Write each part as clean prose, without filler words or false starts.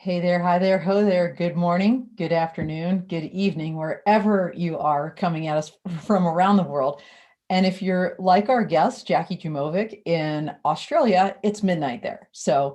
Hey there, hi there, ho there. Good morning, good afternoon, good evening, wherever you are coming at us from around the world. And if you're like our guest, Jackie Dujmovic in Australia, it's midnight there. So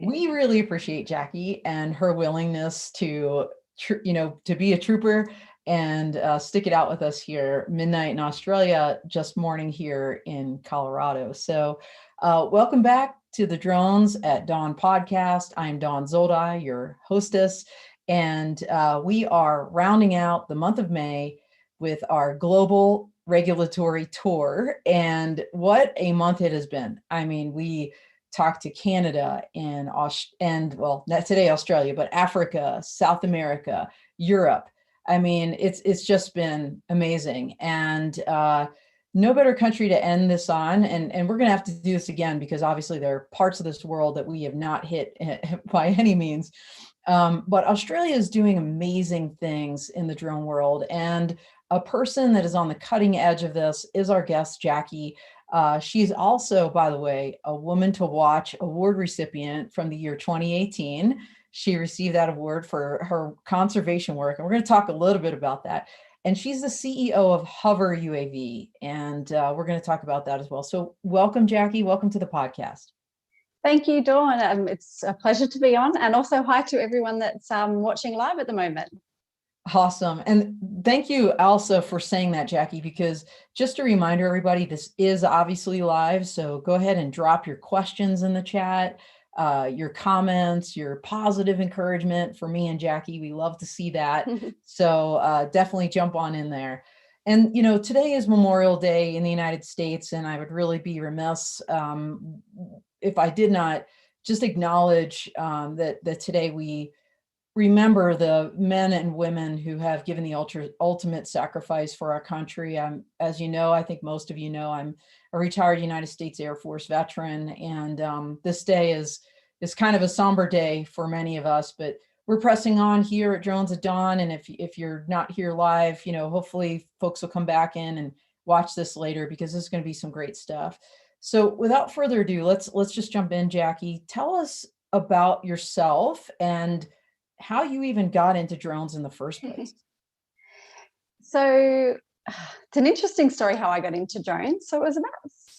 we really appreciate Jackie and her willingness to, to be a trooper and stick it out with us here, midnight in Australia, just morning here in Colorado. So welcome back to the Drones at Dawn podcast. I'm Dawn Zoldi, your hostess, and we are rounding out the month of May with our global regulatory tour. And what a month it has been. I mean, we talked to Canada and not today Australia, but Africa, South America, Europe. I mean, it's just been amazing. And no better country to end this on. And we're going to have to do this again, because obviously there are parts of this world that we have not hit by any means. But Australia is doing amazing things in the drone world. And a person that is on the cutting edge of this is our guest, Jackie. She's also, by the way, a Woman to Watch award recipient from the year 2018. She received that award for her conservation work. And we're going to talk a little bit about that. And she's the CEO of Hover UAV. And we're going to talk about that as well. So welcome, Jackie. Welcome to the podcast. Thank you, Dawn. It's a pleasure to be on. And also hi to everyone that's watching live at the moment. Awesome. And thank you also for saying that, Jackie, because just a reminder, everybody, this is obviously live. So go ahead and drop your questions in the chat, your comments, your positive encouragement for me and Jackie. We love to see that. So definitely jump on in there. And, today is Memorial Day in the United States, and I would really be remiss if I did not just acknowledge that today we remember the men and women who have given the ultimate sacrifice for our country. As you know, I think most of you know, I'm a retired United States Air Force veteran, and this day is kind of a somber day for many of us, but we're pressing on here at Drones at Dawn. And if you're not here live, hopefully folks will come back in and watch this later, because this is going to be some great stuff. So without further ado, let's just jump in, Jackie. Tell us about yourself and how you even got into drones in the first place. So it's an interesting story how I got into drones. So it was about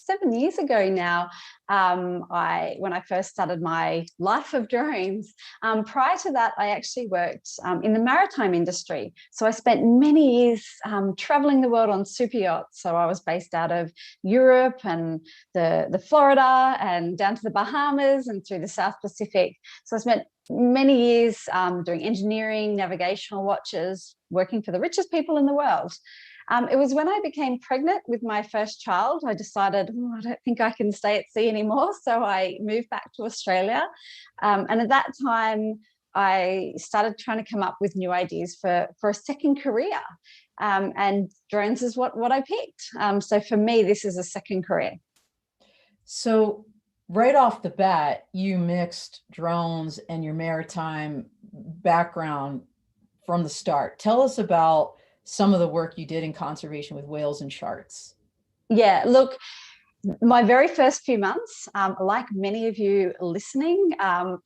7 years ago now, when I first started my life of drones. Prior to that, I actually worked in the maritime industry. So I spent many years traveling the world on super yachts. So I was based out of Europe and the Florida and down to the Bahamas and through the South Pacific. So I spent many years doing engineering, navigational watches, working for the richest people in the world. It was when I became pregnant with my first child, I decided, I don't think I can stay at sea anymore. So I moved back to Australia. And at that time, I started trying to come up with new ideas for a second career. And drones is what I picked. So for me, this is a second career. So right off the bat, you mixed drones and your maritime background from the start. Tell us about some of the work you did in conservation with whales and sharks. Yeah, look, my very first few months, like many of you listening,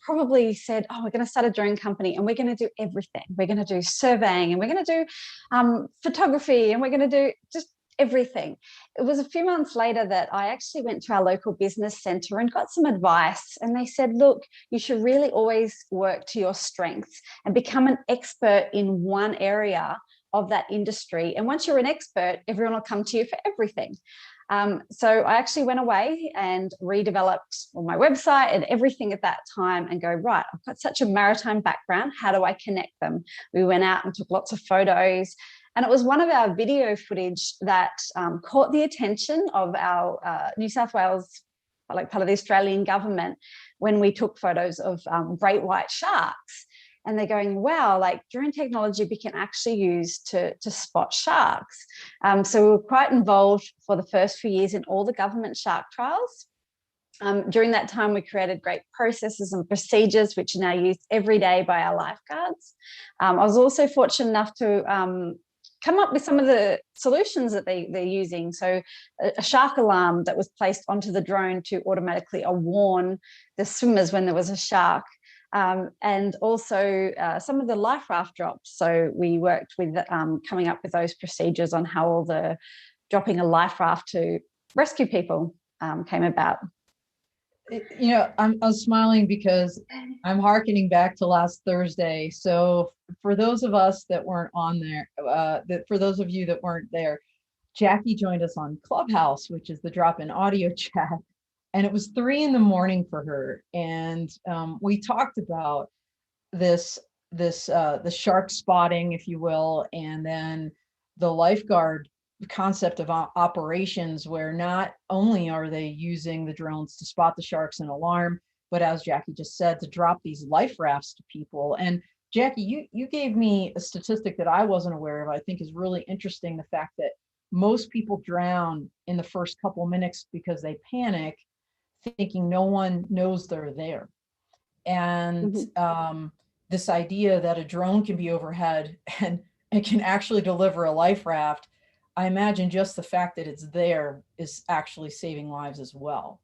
probably said, we're going to start a drone company and we're going to do everything. We're going to do surveying and we're going to do photography and we're going to do just everything. It was a few months later that I actually went to our local business centre and got some advice. And they said, look, you should really always work to your strengths and become an expert in one area of that industry. And once you're an expert, everyone will come to you for everything. So I actually went away and redeveloped my website and everything at that time and go, right, I've got such a maritime background. How do I connect them? We went out and took lots of photos. And it was one of our video footage that caught the attention of our New South Wales, like part of the Australian government, when we took photos of great white sharks. And they're going, wow, like drone technology we can actually use to spot sharks. So we were quite involved for the first few years in all the government shark trials. During that time, we created great processes and procedures, which are now used every day by our lifeguards. I was also fortunate enough to come up with some of the solutions that they're using. So a shark alarm that was placed onto the drone to automatically warn the swimmers when there was a shark. and also some of the life raft drops. So we worked with coming up with those procedures on how all the dropping a life raft to rescue people came about. I was smiling because I'm hearkening back to last Thursday. So for those of us that weren't on there, for those of you that weren't there, Jackie joined us on Clubhouse, which is the drop-in audio chat, and it was 3 a.m. for her. And we talked about the shark spotting, if you will, and then the lifeguard concept of operations, where not only are they using the drones to spot the sharks and alarm, but as Jackie just said, to drop these life rafts to people. And Jackie, you gave me a statistic that I wasn't aware of. I think is really interesting, the fact that most people drown in the first couple minutes because they panic, thinking no one knows they're there. And this idea that a drone can be overhead and it can actually deliver a life raft, I imagine just the fact that it's there is actually saving lives as well.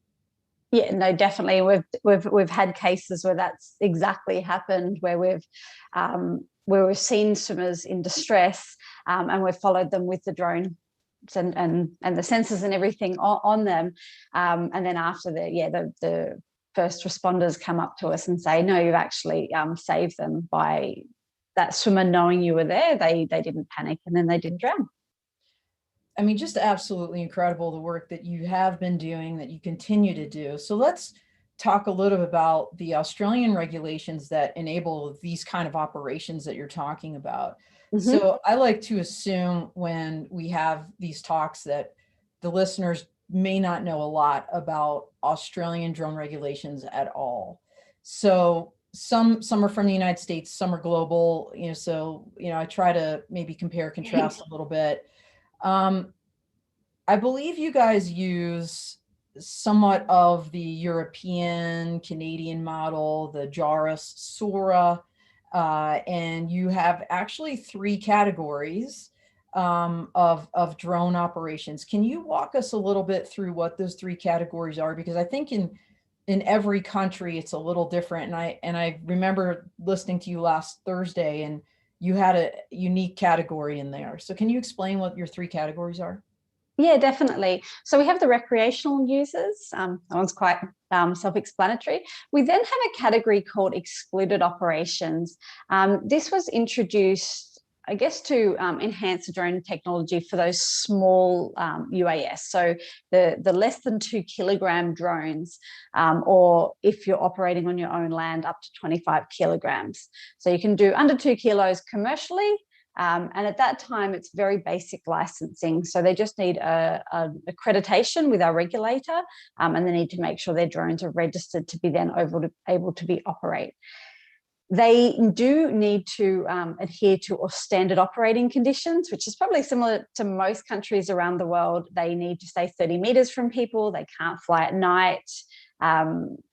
Yeah, no, definitely. We've had cases where that's exactly happened, where we've seen swimmers in distress, and we've followed them with the drone and the sensors and everything on them, and then after the first responders come up to us and say, no, you've actually saved them by that swimmer knowing you were there. They didn't panic, and then they didn't drown. I mean, just absolutely incredible, the work that you have been doing, that you continue to do. So let's talk a little bit about the Australian regulations that enable these kind of operations that you're talking about. So I like to assume when we have these talks that the listeners may not know a lot about Australian drone regulations at all. So some are from the United States, some are global, so I try to maybe compare, contrast a little bit. I believe you guys use somewhat of the European, Canadian model, the JARUS, SORA, and you have actually 3 categories of drone operations. Can you walk us a little bit through what those 3 categories are? Because I think in every country it's a little different. And I remember listening to you last Thursday, and you had a unique category in there. So can you explain what your 3 categories are? Yeah, definitely. So we have the recreational users. That one's quite self-explanatory. We then have a category called excluded operations. This was introduced, I guess, to enhance the drone technology for those small UAS. So the less than 2 kilogram drones, or if you're operating on your own land, up to 25 kilograms. So you can do under 2 kilos commercially. And at that time, it's very basic licensing. So they just need an accreditation with our regulator, and they need to make sure their drones are registered to be then able to be operate. They do need to adhere to standard operating conditions, which is probably similar to most countries around the world. They need to stay 30 meters from people. They can't fly at night.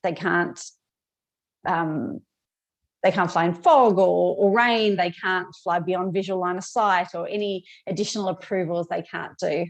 They can't fly in fog or rain. They can't fly beyond visual line of sight, or any additional approvals they can't do.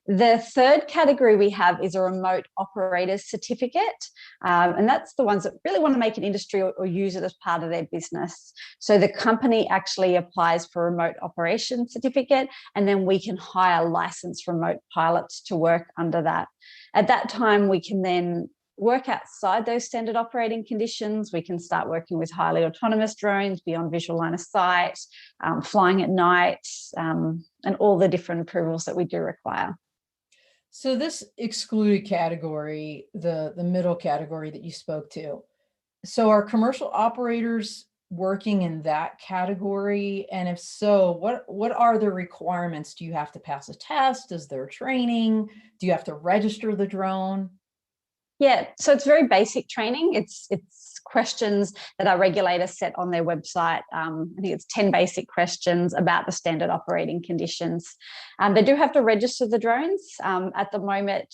The third category we have is a remote operator's certificate. And that's the ones that really want to make an industry or use it as part of their business. So the company actually applies for a remote operation certificate, and then we can hire licensed remote pilots to work under that. At that time, we can then work outside those standard operating conditions. We can start working with highly autonomous drones beyond visual line of sight, flying at night, and all the different approvals that we do require. So this excluded category, the middle category that you spoke to, so are commercial operators working in that category? And if so, what are the requirements? Do you have to pass a test? Is there training? Do you have to register the drone? Yeah, so it's very basic training. It's questions that our regulators set on their website. I think it's 10 basic questions about the standard operating conditions. They do have to register the drones. At the moment,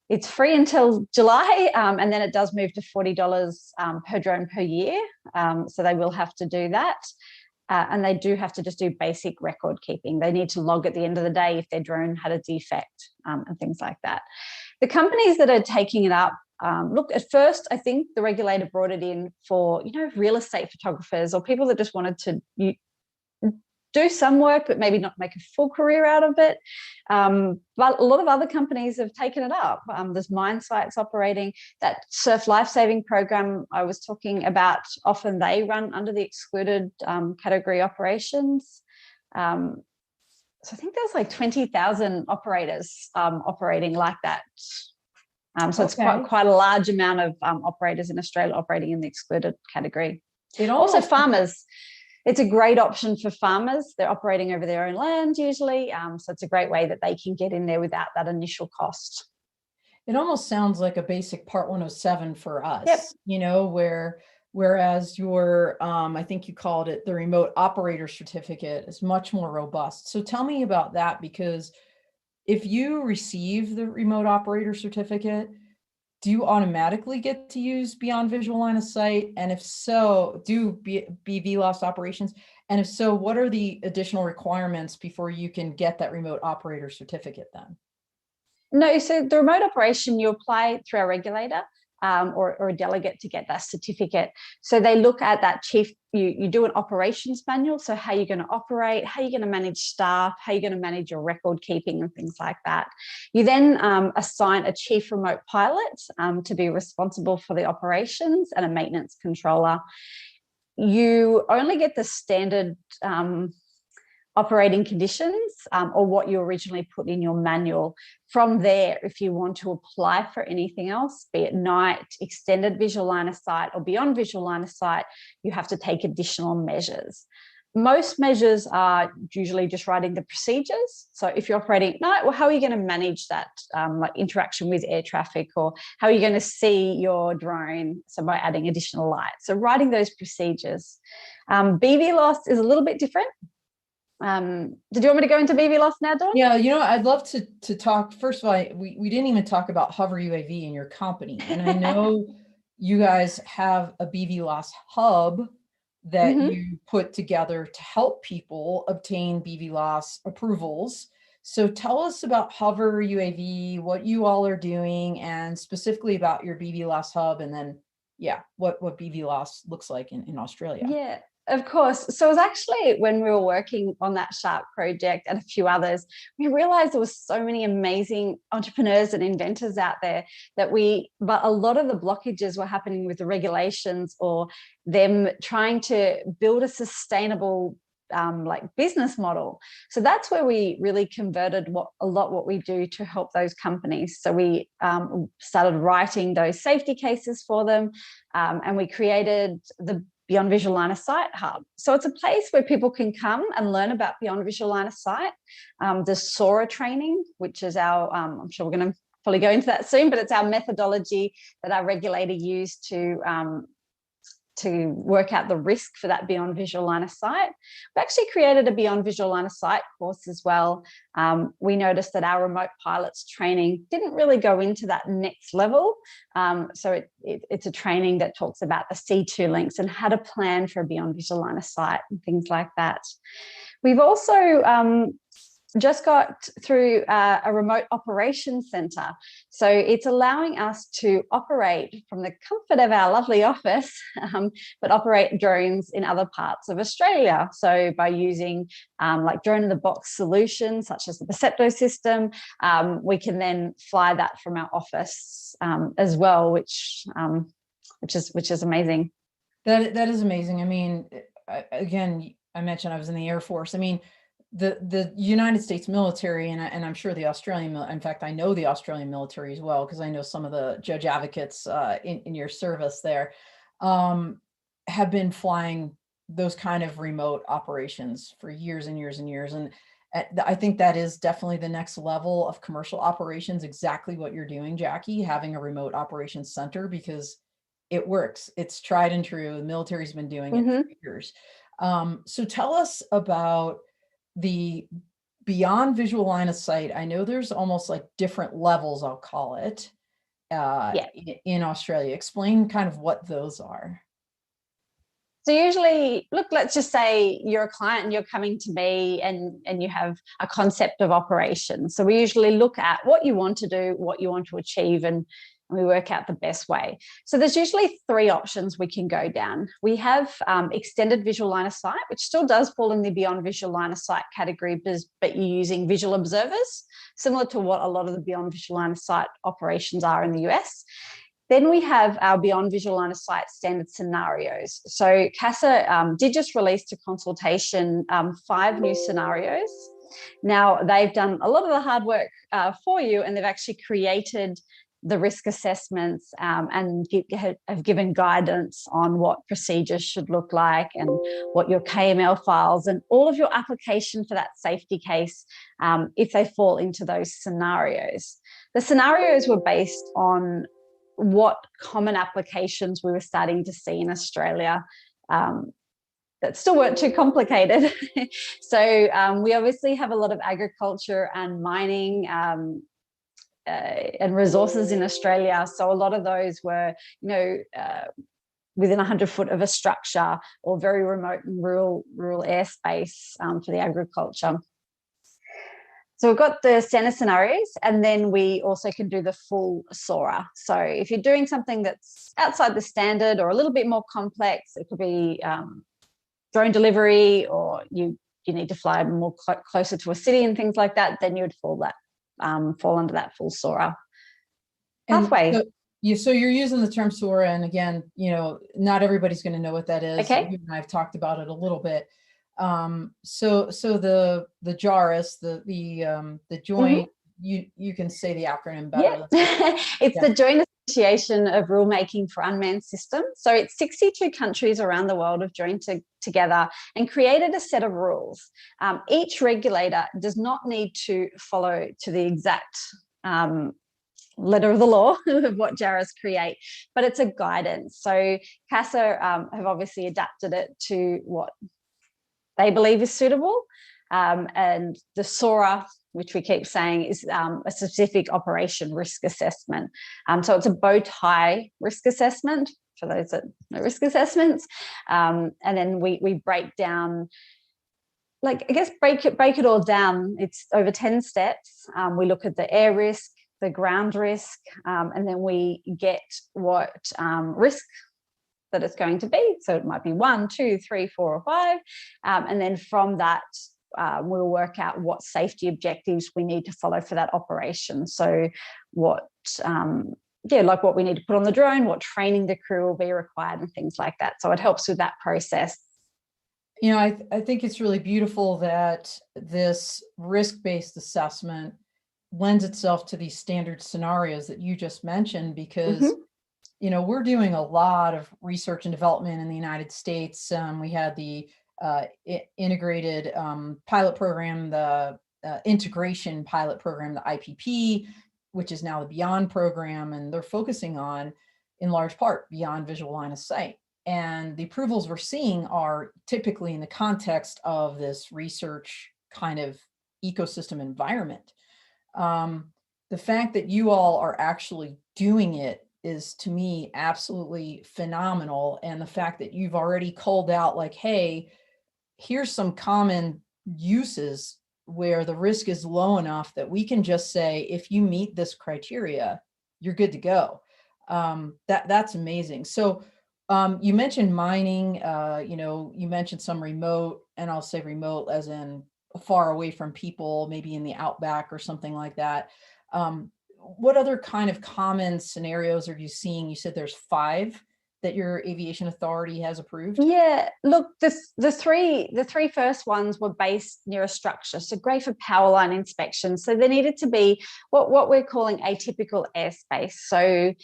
it's free until July, and then it does move to $40 per drone per year. So they will have to do that. And they do have to just do basic record keeping. They need to log at the end of the day if their drone had a defect, and things like that. The companies that are taking it up, look, at first, I think the regulator brought it in for, real estate photographers or people that just wanted to do some work, but maybe not make a full career out of it. But a lot of other companies have taken it up. There's mine sites operating. That surf lifesaving program I was talking about, often they run under the excluded category operations. So I think there's like 20,000 operators operating like that. So it's quite a large amount of operators in Australia operating in the excluded category. Also farmers. It's a great option for farmers. They're operating over their own land usually. So it's a great way that they can get in there without that initial cost. It almost sounds like a basic Part 107 for us, whereas your, I think you called it the remote operator certificate, is much more robust. So tell me about that, because if you receive the remote operator certificate, do you automatically get to use beyond visual line of sight? And if so, do BVLOS operations? And if so, what are the additional requirements before you can get that remote operator certificate then? No, so the remote operation, you apply through our regulator or a delegate to get that certificate. So they look at that chief, you do an operations manual. So how you're going to operate, how you're going to manage staff, how you're going to manage your record keeping and things like that. You then assign a chief remote pilot to be responsible for the operations and a maintenance controller. You only get the standard operating conditions or what you originally put in your manual. From there, if you want to apply for anything else, be it night, extended visual line of sight or beyond visual line of sight, you have to take additional measures. Most measures are usually just writing the procedures. So if you're operating at night, well, how are you going to manage that like interaction with air traffic, or how are you going to see your drone? So by adding additional light. So writing those procedures. BVLOS is a little bit different. Did you want me to go into BVLOS now, Dawn? Yeah, I'd love to talk. First of all, we didn't even talk about Hover UAV in your company. And I know you guys have a BVLOS hub that you put together to help people obtain BVLOS approvals. So tell us about Hover UAV, what you all are doing, and specifically about your BVLOS hub, and then, what BVLOS looks like in Australia. Yeah. Of course. So it was actually when we were working on that Shark project and a few others, we realized there was so many amazing entrepreneurs and inventors out there but a lot of the blockages were happening with the regulations or them trying to build a sustainable business model. So that's where we really converted what we do to help those companies. So we started writing those safety cases for them, and we created the Beyond Visual Line of Sight Hub. So it's a place where people can come and learn about Beyond Visual Line of Sight. The SORA training, which is our, I'm sure we're going to probably go into that soon, but it's our methodology that our regulator used to work out the risk for that beyond visual line of sight. We actually created a beyond visual line of sight course as well. We noticed that our remote pilots training didn't really go into that next level. So it's a training that talks about the C2 links and how to plan for a beyond visual line of sight and things like that. We've also just got through a remote operations centre. So it's allowing us to operate from the comfort of our lovely office, but operate drones in other parts of Australia. So by using like drone-in-the-box solutions, such as the Percepto system, we can then fly that from our office as well, which is amazing. That is amazing. I mean, again, I mentioned I was in the Air Force. I mean, the United States military, and I'm sure the Australian, in fact, I know the Australian military as well, because I know some of the judge advocates in your service there have been flying those kind of remote operations for years and years and years. And I think that is definitely the next level of commercial operations, exactly what you're doing, Jackie, having a remote operations center, because it works. It's tried and true. The military's been doing it for years. So tell us about the beyond visual line of sight. I know there's almost like different levels, I'll call it, in Australia. Explain kind of what those are. So usually, look, let's just say you're a client and you're coming to me and you have a concept of operation. So we usually look at what you want to do, what you want to achieve, and we work out the best way. So there's usually three options we can go down. We have extended visual line of sight, which still does fall in the beyond visual line of sight category, but you're using visual observers, similar to what a lot of the beyond visual line of sight operations are in the US. Then we have our beyond visual line of sight standard scenarios. So Casa did just release to consultation 5 new scenarios. Now, they've done a lot of the hard work for you, and they've actually created the risk assessments and have given guidance on what procedures should look like and what your KML files and all of your application for that safety case if they fall into those scenarios. The scenarios were based on what common applications we were starting to see in Australia that still weren't too complicated. So we obviously have a lot of agriculture and mining and resources in Australia. So a lot of those were, within 100 foot of a structure or very remote and rural airspace for the agriculture. So we've got the standard scenarios, and then we also can do the full SORA. So if you're doing something that's outside the standard or a little bit more complex, it could be drone delivery, or you need to fly more closer to a city and things like that, then you would fall under that full SORA pathway. So you're using the term SORA, and again, not everybody's going to know what that is. Okay. You and I have talked about it a little bit. So the JARIS, the joint, you can say the acronym better. Yeah. It's the Joint Association of Rulemaking for Unmanned Systems. So it's 62 countries around the world have joined together and created a set of rules. Each regulator does not need to follow to the exact letter of the law of what JARIS create, but it's a guidance. So Casa have obviously adapted it to what they believe is suitable. And the SORA, which we keep saying, is a specific operation risk assessment. So it's a bow tie risk assessment for those that know risk assessments. And then we break down, break it all down. It's over 10 steps. We look at the air risk, the ground risk, and then we get what risk that it's going to be. So it might be 1, 2, 3, 4, or 5. And then from that, we'll work out what safety objectives we need to follow for that operation. So what, what we need to put on the drone, what training the crew will be required and things like that. So it helps with that process. I think it's really beautiful that this risk-based assessment lends itself to these standard scenarios that you just mentioned, because we're doing a lot of research and development in the United States. We had the integrated pilot program, the integration pilot program, the IPP, which is now the Beyond program, and they're focusing on, in large part, beyond visual line of sight. And the approvals we're seeing are typically in the context of this research kind of ecosystem environment. The fact that you all are actually doing it is, to me, absolutely phenomenal. And the fact that you've already called out, like, hey, here's some common uses where the risk is low enough that we can just say, if you meet this criteria, you're good to go. That's amazing. So you mentioned mining, you mentioned some remote, and I'll say remote as in far away from people, maybe in the outback or something like that. What other kind of common scenarios are you seeing? You said there's 5 that your aviation authority has approved. Yeah, look, the three first ones were based near a structure, so great for power line inspection. So there needed to be what we're calling atypical airspace. So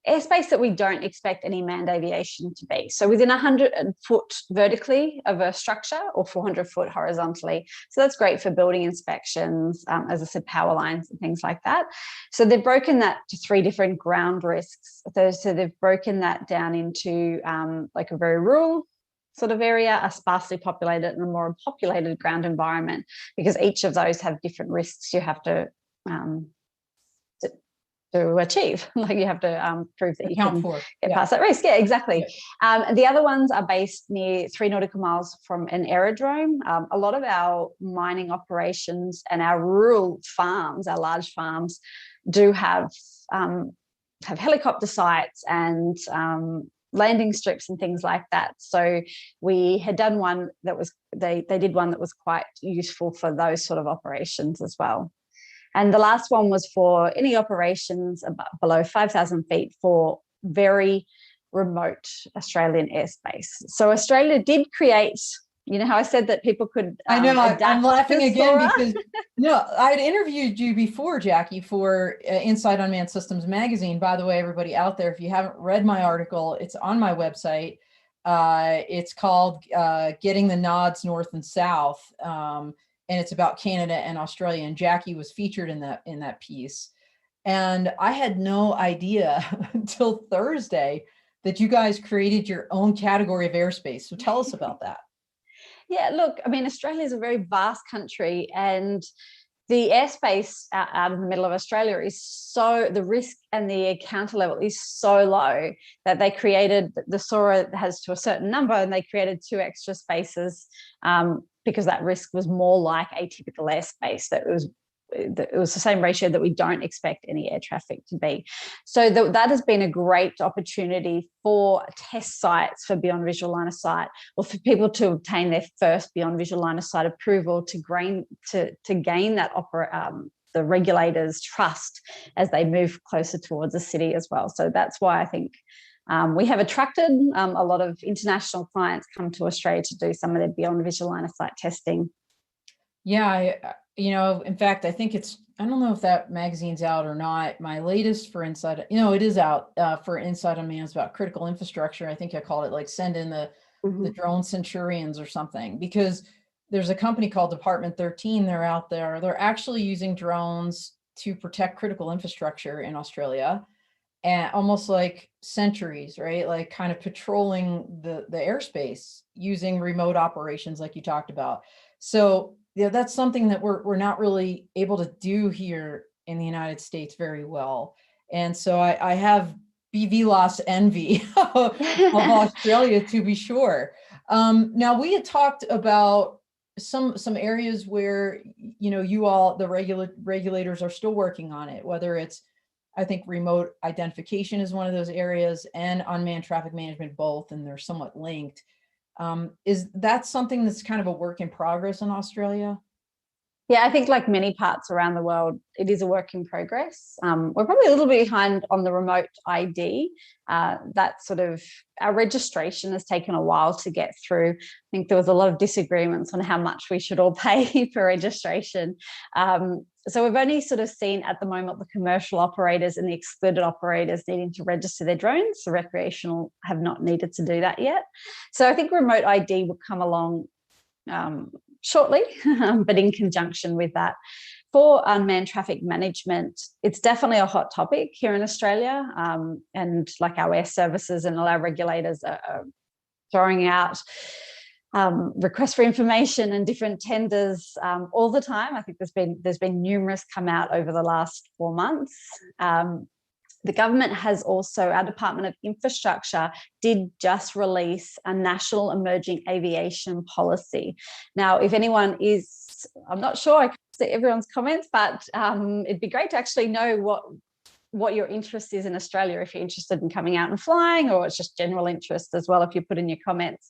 airspace that we don't expect any manned aviation to be. So within 100 foot vertically of a structure or 400 foot horizontally. So that's great for building inspections, as I said, power lines and things like that. So they've broken that to 3 different ground risks. So they've broken that down into like a very rural sort of area, a sparsely populated and a more populated ground environment, because each of those have different risks you have to to achieve. Like you have to prove that you can get past that risk. Yeah, exactly. The other ones are based near 3 nautical miles from an aerodrome. A lot of our mining operations and our rural farms, our large farms, do have helicopter sites and landing strips and things like that. So we had done one that was, they did one that was quite useful for those sort of operations as well. And the last one was for any operations below 5,000 feet for very remote Australian airspace. So Australia did create, you know how I said that people could I know, I'm laughing again SORA? because no, I'd interviewed you before, Jackie, for Inside Unmanned Systems magazine. By the way, everybody out there, if you haven't read my article, it's on my website. It's called Getting the Nods North and South. And it's about Canada and Australia. And Jackie was featured in that piece. And I had no idea until Thursday that you guys created your own category of airspace. So tell us about that. Yeah, look, I mean, Australia is a very vast country, and the airspace out in the middle of Australia is so, the risk and the encounter level is so low that they created, the SORA has to a certain number, and they created 2 extra spaces because that risk was more like atypical airspace. That it was the same ratio that we don't expect any air traffic to be. So that has been a great opportunity for test sites for beyond visual line of sight, or for people to obtain their first beyond visual line of sight approval to gain that the regulators' trust as they move closer towards the city as well. So that's why I think we have attracted a lot of international clients come to Australia to do some of their beyond visual line of sight testing. Yeah, in fact, I think I don't know if that magazine's out or not. My latest for Inside, it is out for Inside Unmanned. It's about critical infrastructure. I think I called it like send in the drone centurions or something, because there's a company called Department 13. They're out there. They're actually using drones to protect critical infrastructure in Australia, and almost like sentries, right? Like kind of patrolling the airspace using remote operations like you talked about. So yeah, that's something that we're not really able to do here in the United States very well. And so I have BVLOS envy of Australia, to be sure. Now we had talked about some areas where, you all, the regulators are still working on it, whether it's, I think remote identification is one of those areas, and unmanned traffic management both, and they're somewhat linked. Is that something that's kind of a work in progress in Australia? Yeah, I think like many parts around the world, it is a work in progress. We're probably a little bit behind on the remote ID. That sort of, our registration has taken a while to get through. I think there was a lot of disagreements on how much we should all pay for registration. So we've only sort of seen at the moment the commercial operators and the excluded operators needing to register their drones. The recreational have not needed to do that yet. So I think remote ID will come along shortly, but in conjunction with that. For unmanned traffic management, it's definitely a hot topic here in Australia, and like our air services and all our regulators are throwing out requests for information and different tenders all the time. I think there's been numerous come out over the last 4 months. The government has also, our Department of Infrastructure did just release a national emerging aviation policy. Now, if anyone is, I'm not sure I can see everyone's comments, but it'd be great to actually know what your interest is in Australia, if you're interested in coming out and flying, or it's just general interest as well, if you put in your comments.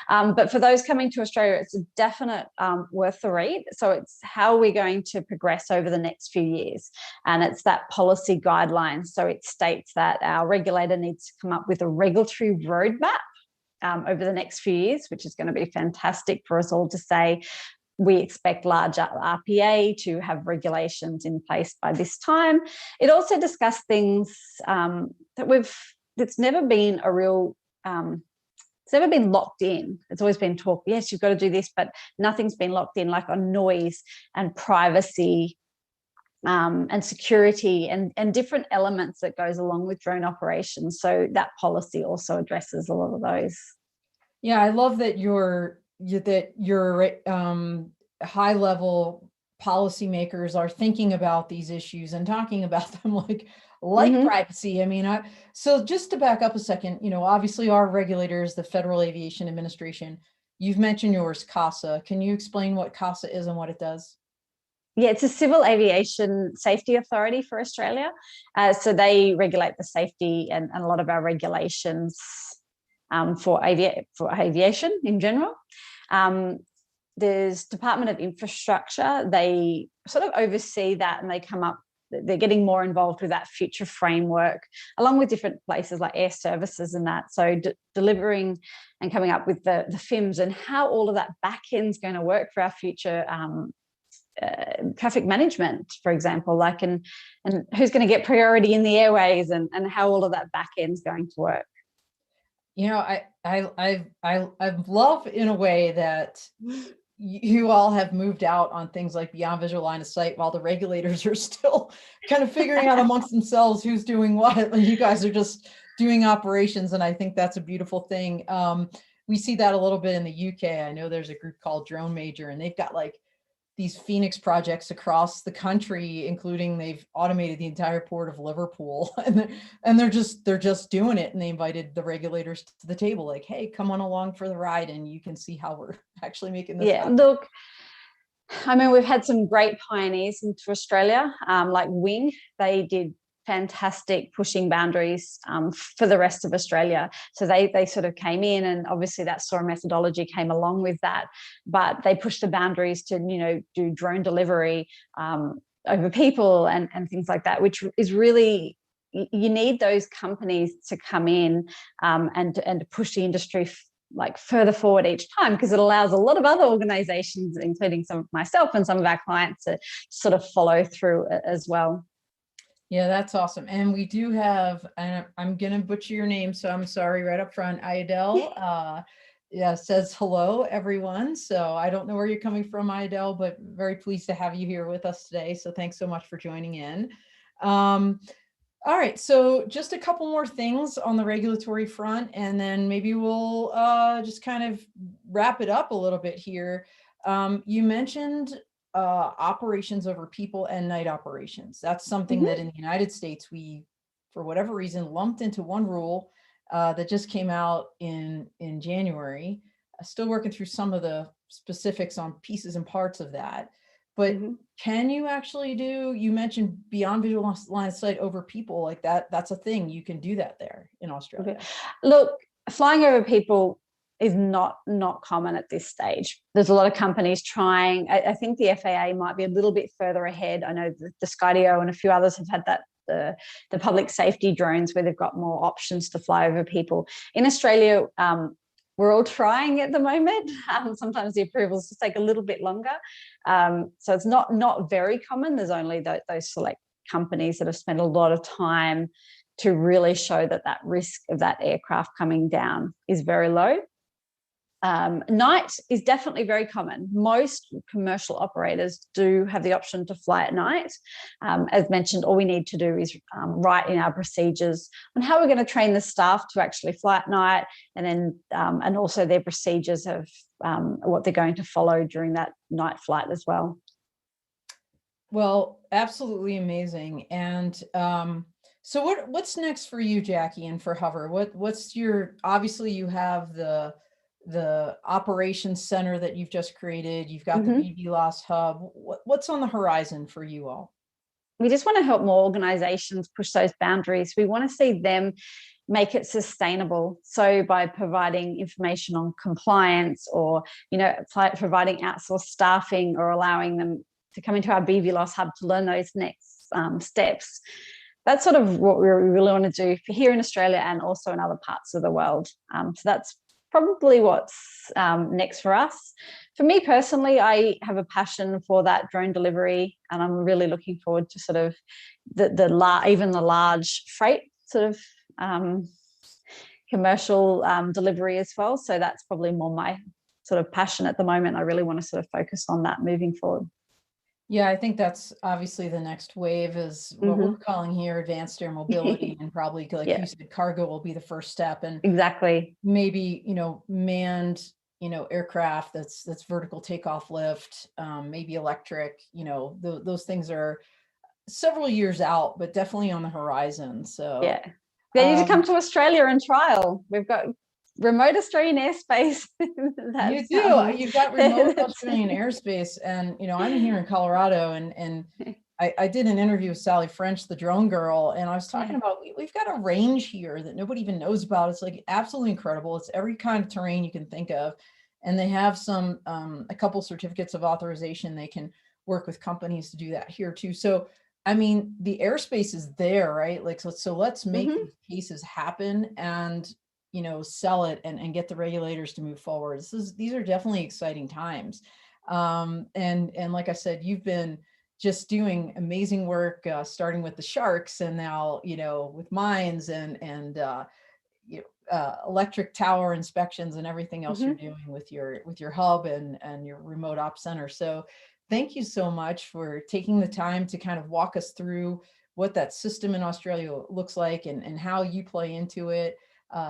But for those coming to Australia, it's a definite worth the read. So it's how we're going to progress over the next few years. And it's that policy guideline. So it states that our regulator needs to come up with a regulatory roadmap over the next few years, which is going to be fantastic for us all to say, we expect larger RPA to have regulations in place by this time. It also discussed things that's never been a real, it's never been locked in. It's always been talk, yes, you've got to do this, but nothing's been locked in, like on noise and privacy and security and different elements that goes along with drone operations. So that policy also addresses a lot of those. Yeah, I love that your high level policymakers are thinking about these issues and talking about them like Mhm. privacy. I mean, so just to back up a second, obviously our regulators, the Federal Aviation Administration, you've mentioned yours, Casa. Can you explain what Casa is and what it does? Yeah, it's a civil aviation safety authority for Australia. So they regulate the safety and a lot of our regulations for aviation in general. Um, there's Department of Infrastructure. They sort of oversee that, and they're getting more involved with that future framework, along with different places like air services and that. So delivering and coming up with the FIMS and how all of that back end is going to work for our future traffic management, for example, and who's going to get priority in the airways, and how all of that back end is going to work. I love in a way that you all have moved out on things like beyond visual line of sight, while the regulators are still kind of figuring out amongst themselves who's doing what. You guys are just doing operations, and I think that's a beautiful thing. We see that a little bit in the UK. I know there's a group called Drone Major, and they've got like these Phoenix projects across the country, including they've automated the entire port of Liverpool, and they're just doing it. And they invited the regulators to the table, like, hey, come on along for the ride, and you can see how we're actually making this happen. Look, I mean, we've had some great pioneers into Australia, like Wing. They did fantastic pushing boundaries for the rest of Australia. So they sort of came in, and obviously that SOAR methodology came along with that, but they pushed the boundaries to, do drone delivery over people and things like that, which is really, you need those companies to come in and push the industry like further forward each time, because it allows a lot of other organizations, including some of myself and some of our clients, to sort of follow through as well. Yeah, that's awesome. And we do have, and I'm going to butcher your name, so I'm sorry right up front, Ayadel. Yeah, says hello, everyone. So I don't know where you're coming from, Ayadel, but very pleased to have you here with us today. So thanks so much for joining in. All right, so just a couple more things on the regulatory front, and then maybe we'll just kind of wrap it up a little bit here. You mentioned operations over people and night operations. That's something that in the United States, we, for whatever reason, lumped into one rule that just came out in January. Still working through some of the specifics on pieces and parts of that. But can you actually you mentioned beyond visual line of sight over people, like that's a thing. You can do that there in Australia. Look, flying over people is not common at this stage. There's a lot of companies trying. I think the FAA might be a little bit further ahead. I know the Skydio and a few others have had that, the public safety drones, where they've got more options to fly over people. In Australia, we're all trying at the moment. Sometimes the approvals just take a little bit longer. So it's not very common. There's only those select companies that have spent a lot of time to really show that risk of that aircraft coming down is very low. Night is definitely very common. Most commercial operators do have the option to fly at night. As mentioned, all we need to do is write in our procedures on how we're going to train the staff to actually fly at night, and then and also their procedures of what they're going to follow during that night flight as well. Well, absolutely amazing. And so what's next for you, Jackie, and for Hover? What's your, obviously you have the operations center that you've just created. You've got the BVLOS hub. What's on the horizon for you all? We just want to help more organizations push those boundaries. We want to see them make it sustainable. So by providing information on compliance, or, providing outsourced staffing, or allowing them to come into our BVLOS hub to learn those next steps. That's sort of what we really want to do for here in Australia and also in other parts of the world. So that's probably what's next for us. For me personally, I have a passion for that drone delivery, and I'm really looking forward to sort of even the large freight sort of commercial delivery as well. So that's probably more my sort of passion at the moment. I really want to sort of focus on that moving forward. Yeah, I think that's obviously the next wave is what we're calling here advanced air mobility, and probably, like you said, cargo will be the first step, and exactly, maybe, manned aircraft that's vertical takeoff lift, maybe electric, those things are several years out, but definitely on the horizon. So Yeah. They need to come to Australia and trial. We've got remote Australian airspace. you That's do. You've got remote Australian airspace, and I'm here in Colorado, and I did an interview with Sally French, the drone girl, and I was talking about we've got a range here that nobody even knows about. It's like absolutely incredible. It's every kind of terrain you can think of, and they have a couple certificates of authorization. They can work with companies to do that here too. So I mean, the airspace is there, right? Like, so let's make these cases happen and, sell it and get the regulators to move forward. These are definitely exciting times. And like I said, you've been just doing amazing work, starting with the sharks and now, with mines and electric tower inspections and everything else you're doing with your hub and your remote op center. So thank you so much for taking the time to kind of walk us through what that system in Australia looks like and how you play into it.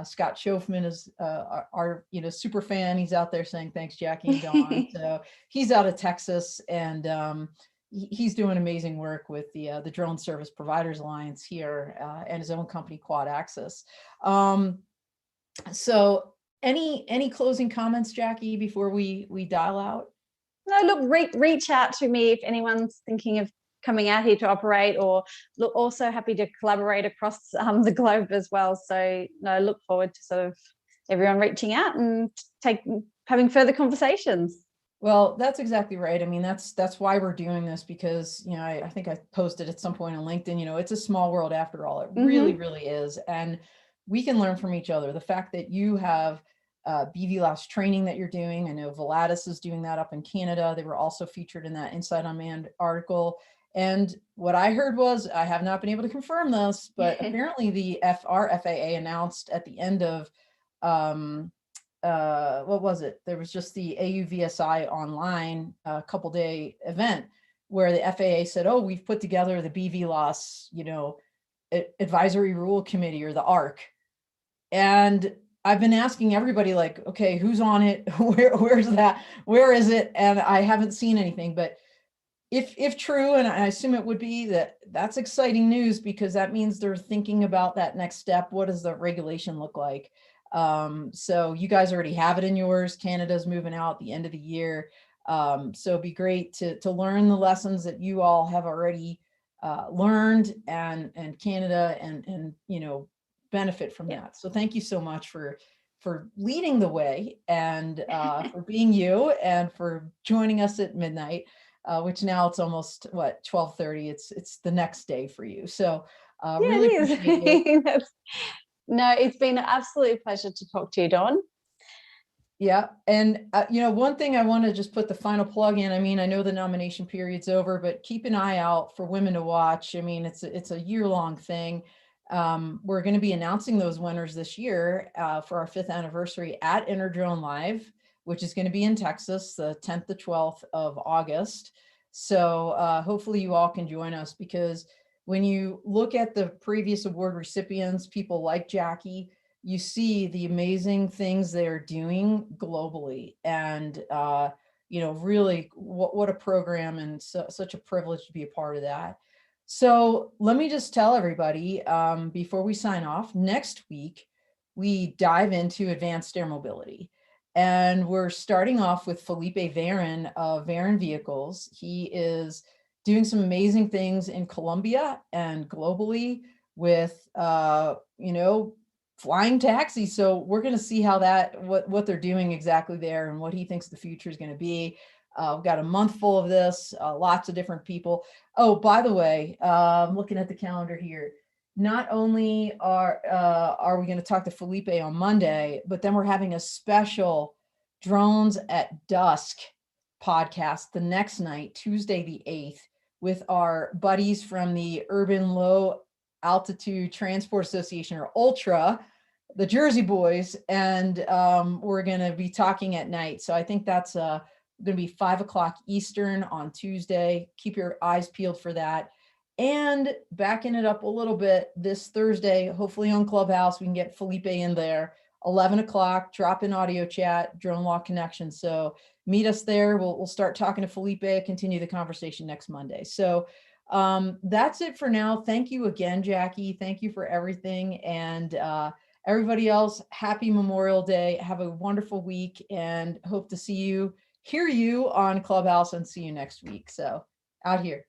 Scott Schofman is our super fan. He's out there saying thanks, Jackie and Dawn. So he's out of Texas, and he's doing amazing work with the Drone Service Providers Alliance here and his own company, Quad Access. So any closing comments, Jackie, before we dial out? No, look, reach out to me if anyone's thinking of coming out here to operate, or look, also happy to collaborate across the globe as well. So no, look forward to sort of everyone reaching out and having further conversations. Well, that's exactly right. I mean, that's why we're doing this, because, I think I posted at some point on LinkedIn, it's a small world after all. It really, really is. And we can learn from each other. The fact that you have BVLOS training that you're doing. I know Volatus is doing that up in Canada. They were also featured in that Inside Unmanned article. And what I heard was, I have not been able to confirm this, but apparently our FAA announced at the end of, what was it? There was just the AUVSI online couple day event where the FAA said, oh, we've put together the BVLOS, advisory rule committee, or the ARC. And I've been asking everybody, like, okay, who's on it? Where's that? Where is it? And I haven't seen anything. But if true, and I assume it would be, that's exciting news, because that means they're thinking about that next step. What does the regulation look like? So you guys already have it in yours. Canada's moving out at the end of the year. So it'd be great to learn the lessons that you all have already learned, and Canada and benefit from that. So thank you so much for leading the way, and for being you, and for joining us at midnight, which now it's almost 12:30. It's the next day for you. So really appreciate it. No, it's been an absolute pleasure to talk to you, Dawn. Yeah. And, one thing I want to just put the final plug in. I mean, I know the nomination period's over, but keep an eye out for Women to Watch. I mean, it's a year-long thing. We're going to be announcing those winners this year for our 5th anniversary at Interdrone Live, which is going to be in Texas, the 10th to 12th of August. So hopefully you all can join us, because when you look at the previous award recipients, people like Jackie, you see the amazing things they're doing globally. And, really what a program, and such a privilege to be a part of that. So let me just tell everybody, before we sign off, next week, we dive into advanced air mobility. And we're starting off with Felipe Varon of Varon Vehicles. He is doing some amazing things in Colombia and globally with, flying taxis. So we're going to see how what they're doing exactly there, and what he thinks the future is going to be. We've got a month full of this, lots of different people. Oh, by the way, I'm looking at the calendar here. Not only are we going to talk to Felipe on Monday, but then we're having a special Drones at Dusk podcast the next night, Tuesday the 8th, with our buddies from the Urban Low Altitude Transport Association, or Ultra, the Jersey boys, and we're going to be talking at night. So I think that's going to be 5:00 Eastern on Tuesday. Keep your eyes peeled for that. And backing it up a little bit, this Thursday, hopefully on Clubhouse, we can get Felipe in there, 11 o'clock, drop in audio chat, Drone Law Connection. So meet us there. We'll start talking to Felipe, continue the conversation next Monday. So that's it for now. Thank you again, Jackie. Thank you for everything. And everybody else, happy Memorial Day. Have a wonderful week and hope to hear you on Clubhouse and see you next week. So out here.